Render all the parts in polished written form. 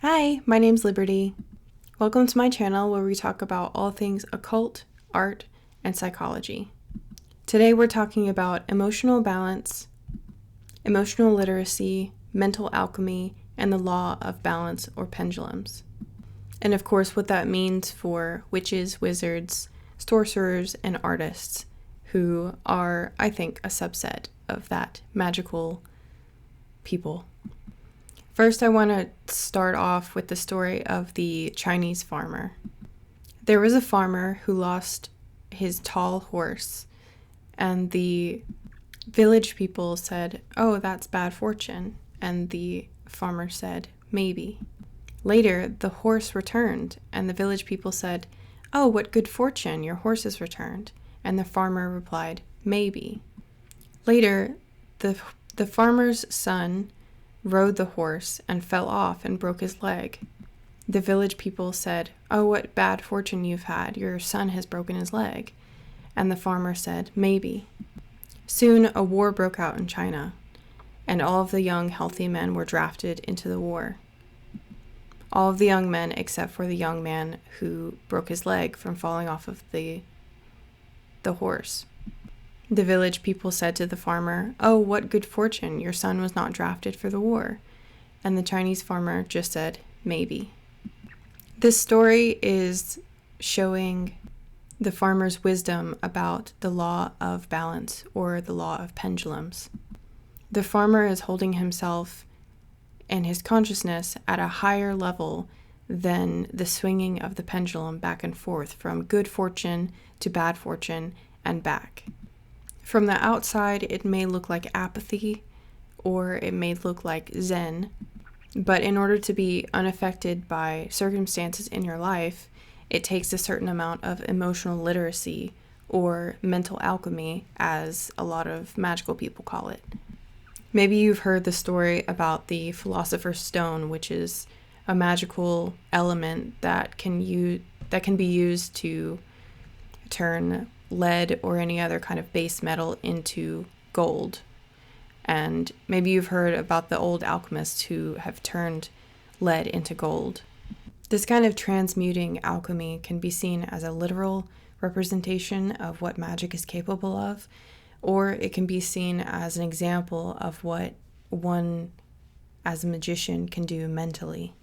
Hi, my name's Liberty. Welcome to my channel where we talk about all things occult, art, and psychology. Today we're talking about emotional balance, emotional literacy, mental alchemy, and the law of balance or pendulums. And of course what that means for witches, wizards, sorcerers, and artists who are, I think, a subset of that magical people. First, I want to start off with the story of the Chinese farmer. There was a farmer who lost his tall horse, and the village people said, "Oh, that's bad fortune." And the farmer said, "Maybe." Later, the horse returned, and the village people said, "Oh, what good fortune, your horse has returned." And the farmer replied, "Maybe." Later, the farmer's son rode the horse and fell off and broke his leg. The village people said, "Oh, what bad fortune you've had. Your son has broken his leg." And the farmer said, "Maybe." Soon a war broke out in China, and all of the young, healthy men were drafted into the war. All of the young men except for the young man who broke his leg from falling off of the horse. The village people said to the farmer, "Oh, what good fortune, your son was not drafted for the war." And the Chinese farmer just said, "Maybe." This story is showing the farmer's wisdom about the law of balance or the law of pendulums. The farmer is holding himself and his consciousness at a higher level than the swinging of the pendulum back and forth from good fortune to bad fortune and back. From the outside, it may look like apathy, or it may look like Zen, but in order to be unaffected by circumstances in your life, it takes a certain amount of emotional literacy, or mental alchemy, as a lot of magical people call it. Maybe you've heard the story about the Philosopher's Stone, which is a magical element that can be used to turn lead or any other kind of base metal into gold. And maybe you've heard about the old alchemists who have turned lead into gold. This kind of transmuting alchemy can be seen as a literal representation of what magic is capable of, or it can be seen as an example of what one as a magician can do mentally.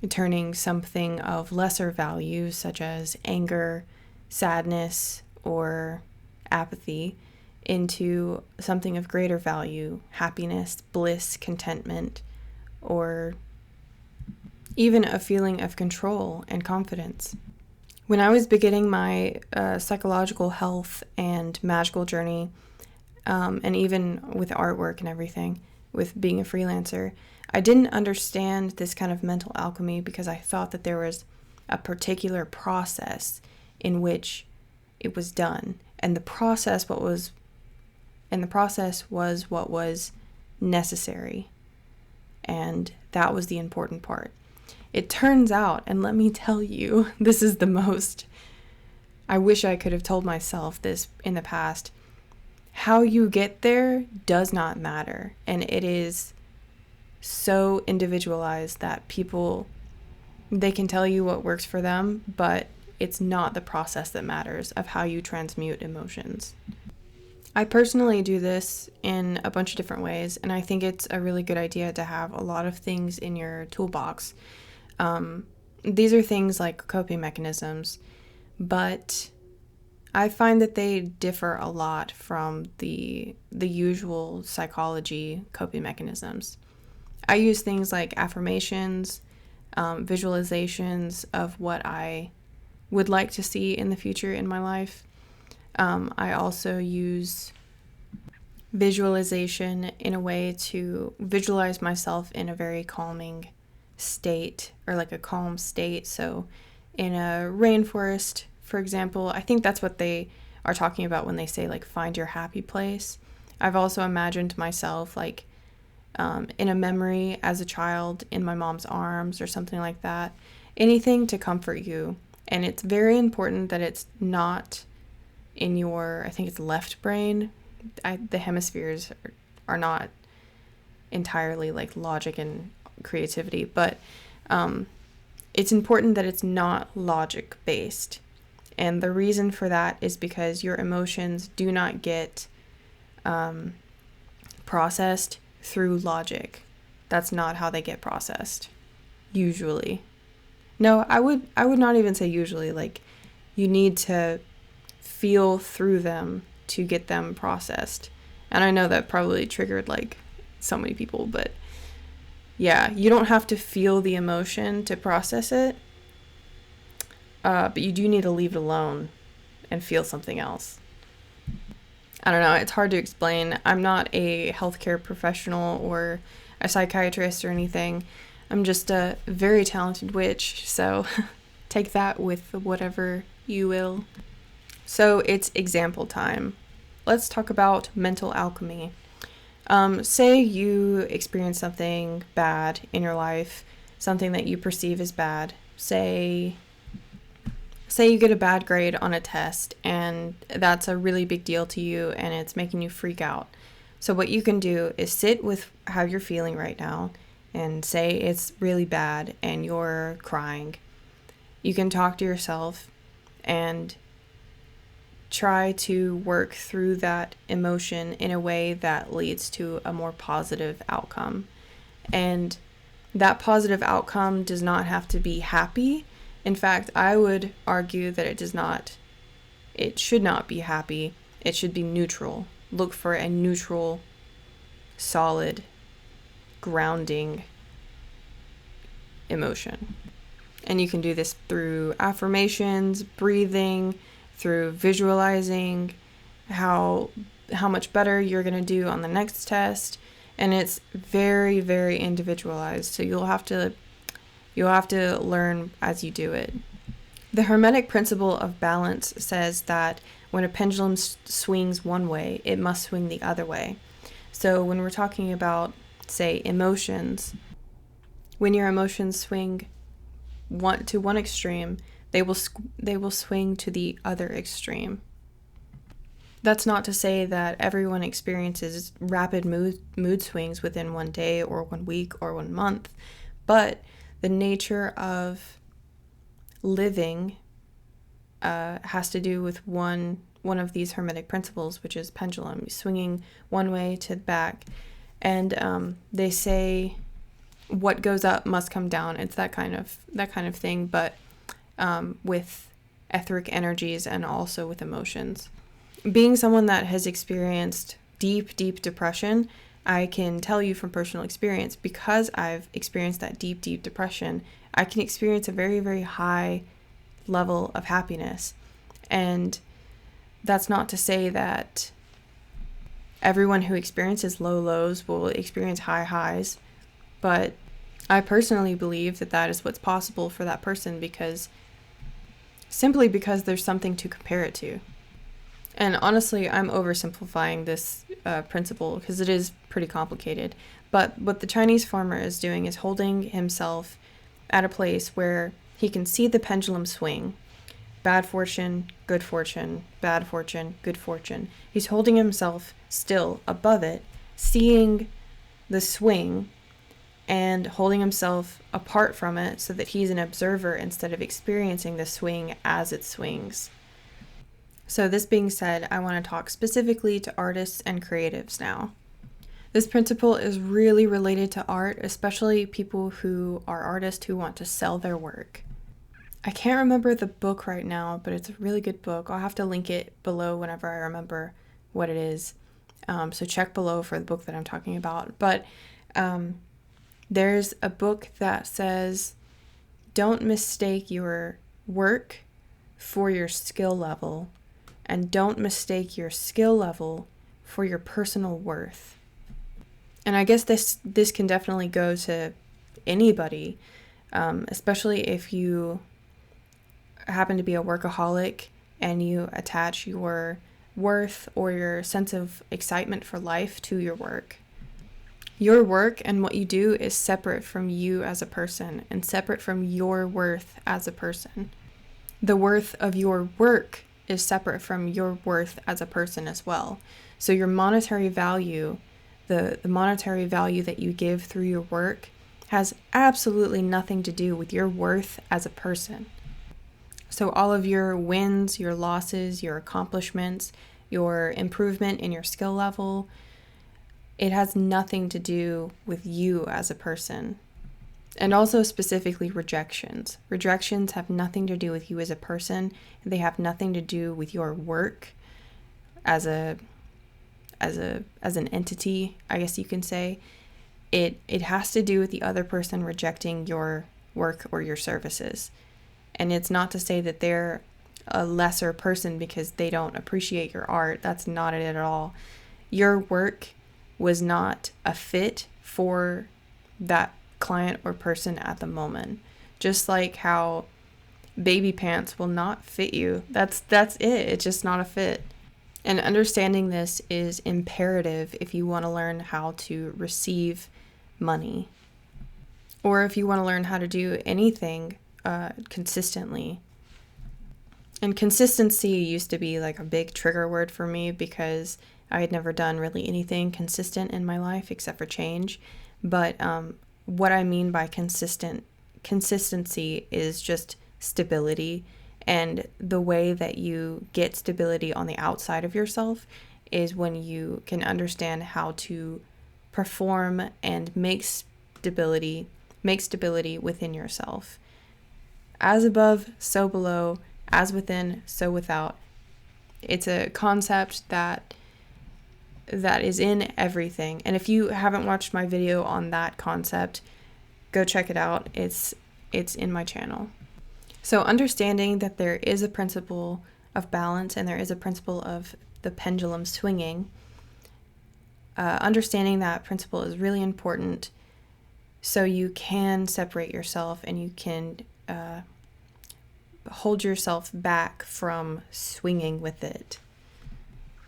Turning something of lesser value, such as anger, sadness, or apathy, into something of greater value, happiness, bliss, contentment, or even a feeling of control and confidence. When I was beginning my psychological health and magical journey, and even with artwork and everything, with being a freelancer, I didn't understand this kind of mental alchemy because I thought that there was a particular process in which it was done, and the process was what was necessary, and that was the important part. It turns out, and let me tell you, this is the most, I wish I could have told myself this in the past, how you get there does not matter, and it is so individualized that people, they can tell you what works for them, but it's not the process that matters of how you transmute emotions. I personally do this in a bunch of different ways, and I think it's a really good idea to have a lot of things in your toolbox. These are things like coping mechanisms, but I find that they differ a lot from the usual psychology coping mechanisms. I use things like affirmations, visualizations of what I would like to see in the future in my life. I also use visualization in a way to visualize myself in a very calming state, or like a calm state. So in a rainforest, for example, I think that's what they are talking about when they say like find your happy place. I've also imagined myself like in a memory as a child in my mom's arms or something like that. Anything to comfort you. And it's very important that it's not in your, I think it's left brain. The hemispheres are not entirely like logic and creativity, but It's important that it's not logic based. And the reason for that is because your emotions do not get processed through logic. That's not how they get processed, usually. No, I would not even say usually. Like, you need to feel through them to get them processed. And I know that probably triggered like so many people, but yeah, you don't have to feel the emotion to process it, but you do need to leave it alone and feel something else. I don't know, it's hard to explain. I'm not a healthcare professional or a psychiatrist or anything. I'm just a very talented witch, so take that with whatever you will. So it's example time. Let's talk about mental alchemy. Say you experience something bad in your life, something that you perceive as bad. Say you get a bad grade on a test, and that's a really big deal to you, and it's making you freak out. So what you can do is sit with how you're feeling right now, and say it's really bad, and you're crying. You can talk to yourself, and try to work through that emotion in a way that leads to a more positive outcome. And that positive outcome does not have to be happy. In fact, I would argue that it should not be happy. It should be neutral. Look for a neutral, solid, grounding emotion. And you can do this through affirmations, breathing, through visualizing how much better you're going to do on the next test. And it's very, very individualized, so you'll have to learn as you do it. The Hermetic principle of balance says that when a pendulum swings one way, it must swing the other way. So when we're talking about, say, emotions, when your emotions swing to one extreme, they will swing to the other extreme. That's not to say that everyone experiences rapid mood swings within one day or 1 week or 1 month, but the nature of living has to do with one of these Hermetic principles, which is pendulum, swinging one way to the back. And they say what goes up must come down. It's that kind of thing, but with etheric energies and also with emotions. Being someone that has experienced deep depression, I can tell you from personal experience, because I've experienced that deep depression, I can experience a very, very high level of happiness. And that's not to say that everyone who experiences low lows will experience high highs, but I personally believe that that is what's possible for that person, simply because there's something to compare it to. And honestly, I'm oversimplifying this principle because it is pretty complicated. But what the Chinese farmer is doing is holding himself at a place where he can see the pendulum swing. Bad fortune, good fortune, bad fortune, good fortune. He's holding himself still above it, seeing the swing, and holding himself apart from it so that he's an observer instead of experiencing the swing as it swings. So this being said, I want to talk specifically to artists and creatives now. This principle is really related to art, especially people who are artists who want to sell their work. I can't remember the book right now, but it's a really good book. I'll have to link it below whenever I remember what it is. So check below for the book that I'm talking about. But there's a book that says, don't mistake your work for your skill level, and don't mistake your skill level for your personal worth. And I guess this can definitely go to anybody, especially if you happen to be a workaholic and you attach your worth or your sense of excitement for life to your work. Your work and what you do is separate from you as a person and separate from your worth as a person. The worth of your work is separate from your worth as a person as well. So your monetary value, the monetary value that you give through your work has absolutely nothing to do with your worth as a person. So all of your wins, your losses, your accomplishments, your improvement in your skill level, it has nothing to do with you as a person. And also specifically rejections. Rejections have nothing to do with you as a person. They have nothing to do with your work as an entity, I guess you can say. It has to do with the other person rejecting your work or your services. And it's not to say that they're a lesser person because they don't appreciate your art. That's not it at all. Your work was not a fit for that client or person at the moment. Just like how baby pants will not fit you. That's it. It's just not a fit. And understanding this is imperative if you want to learn how to receive money, or if you want to learn how to do anything consistently. And consistency used to be like a big trigger word for me because I had never done really anything consistent in my life except for change. But what I mean by consistency is just stability. And the way that you get stability on the outside of yourself is when you can understand how to perform and make stability within yourself. As above, so below. As within, so without. It's a concept that is in everything. And if you haven't watched my video on that concept, go check it out. It's in my channel. So understanding that there is a principle of balance and there is a principle of the pendulum swinging, understanding that principle is really important so you can separate yourself and you can hold yourself back from swinging with it.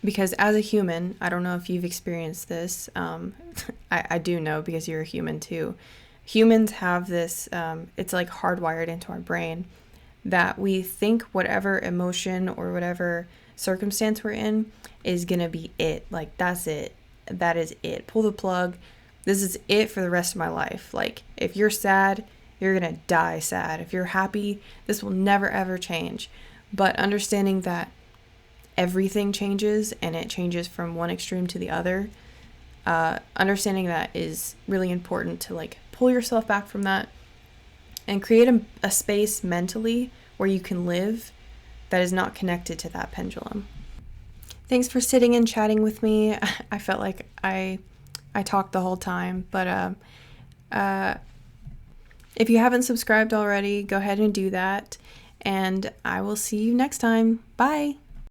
Because as a human, I don't know if you've experienced this. I do know because you're a human too. Humans have this, it's like hardwired into our brain that we think whatever emotion or whatever circumstance we're in is going to be it. Like, that's it. That is it. Pull the plug. This is it for the rest of my life. Like, if you're sad, you're going to die sad. If you're happy, this will never ever change. But understanding that everything changes and it changes from one extreme to the other, understanding that is really important to like pull yourself back from that and create a space mentally where you can live that is not connected to that pendulum. Thanks for sitting and chatting with me. I felt like I talked the whole time, but if you haven't subscribed already, go ahead and do that, and I will see you next time. Bye!